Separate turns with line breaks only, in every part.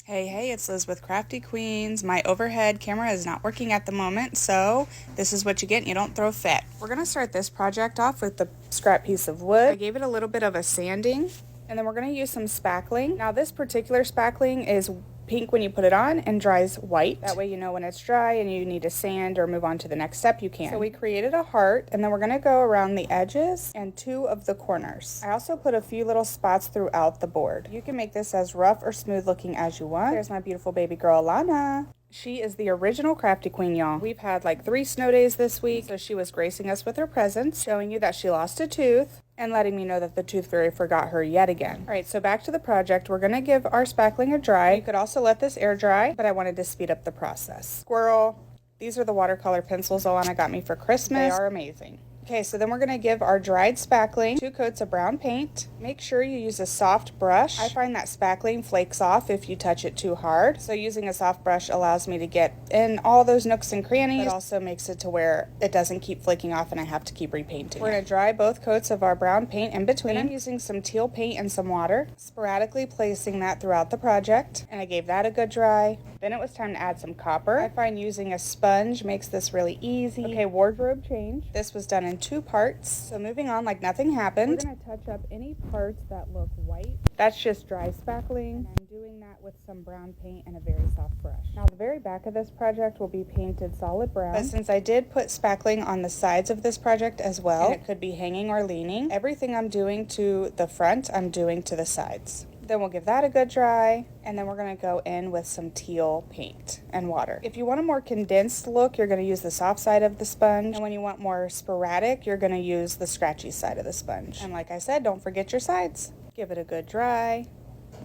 Hey, it's Liz with Crafty Queens. My overhead camera is not working at the moment, so this is what you get and you don't throw fit. We're going to start this project off with the scrap piece of wood. I gave it a little bit of a sanding, and then we're going to use some spackling. Now this particular spackling is pink when you put it on and dries white. That way you know when it's dry and you need to sand or move on to the next step, you can. So we created a heart, and then we're going to go around the edges and 2 of the corners. I also put a few little spots throughout the board. You can make this as rough or smooth looking as you want. There's my beautiful baby girl, Lana. She is the original Crafty Queen, y'all. We've had like 3 snow days this week, so she was gracing us with her presence, showing you that she lost a tooth, and letting me know that the tooth fairy forgot her yet again. All right, so back to the project. We're gonna give our spackling a dry. You could also let this air dry, but I wanted to speed up the process. Squirrel. These are the watercolor pencils Alana got me for Christmas. They are amazing. Okay, so then we're going to give our dried spackling 2 coats of brown paint. Make sure you use a soft brush. I find that spackling flakes off if you touch it too hard. So using a soft brush allows me to get in all those nooks and crannies. It also makes it to where it doesn't keep flaking off and I have to keep repainting. We're going to dry both coats of our brown paint in between. I'm using some teal paint and some water, sporadically placing that throughout the project. And I gave that a good dry. Then it was time to add some copper. I find using a sponge makes this really easy. Okay, wardrobe change. This was done in 2 parts. So moving on like nothing happened. We're going to touch up any parts that look white. That's just dry spackling. And I'm doing that with some brown paint and a very soft brush. Now the very back of this project will be painted solid brown. But since I did put spackling on the sides of this project as well, and it could be hanging or leaning, everything I'm doing to the front, I'm doing to the sides. Then we'll give that a good dry, and then we're going to go in with some teal paint and water. If you want a more condensed look, you're going to use the soft side of the sponge, and when you want more sporadic, you're going to use the scratchy side of the sponge. And like I said, don't forget your sides. Give it a good dry.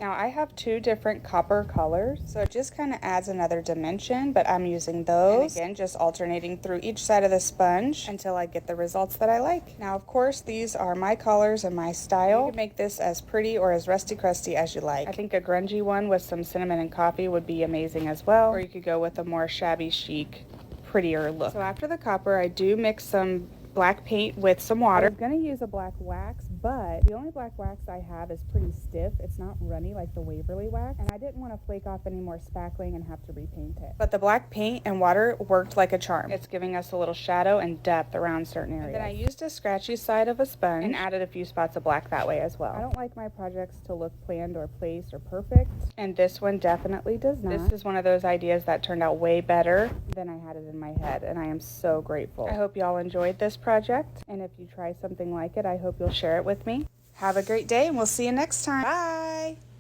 Now I have 2 different copper colors, so it just kind of adds another dimension, but I'm using those. And again, just alternating through each side of the sponge until I get the results that I like. Now, of course, these are my colors and my style. You can make this as pretty or as rusty crusty as you like. I think a grungy one with some cinnamon and coffee would be amazing as well, or you could go with a more shabby chic, prettier look. So after the copper, I do mix some black paint with some water. I'm going to use a black wax, but the only black wax I have is pretty stiff. It's not runny like the Waverly wax, and I didn't want to flake off any more spackling and have to repaint it. But the black paint and water worked like a charm. It's giving us a little shadow and depth around certain areas. And then I used a scratchy side of a sponge and added a few spots of black that way as well. I don't like my projects to look planned or placed or perfect, and this one definitely does not. This is one of those ideas that turned out way better than I had it in my head, and I am so grateful. I hope y'all enjoyed this project, and if you try something like it, I hope you'll share it with me. Have a great day, and we'll see you next time. Bye!